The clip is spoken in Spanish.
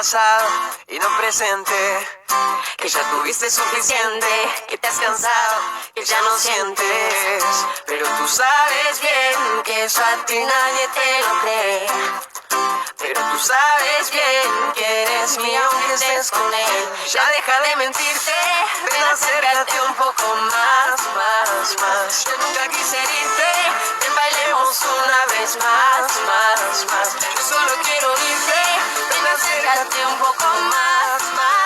pasado y no presente. Que ya tuviste suficiente, que te has cansado, que ya no sientes. Pero tú sabes bien que eso a ti nadie te lo cree. Pero tú sabes bien que eres mío aunque estés con él. Ya deja de mentirte, ven acércate un poco más. Yo nunca quise herirte, ven bailemos una vez más. Yo solo quiero irte, ven acércate un poco más.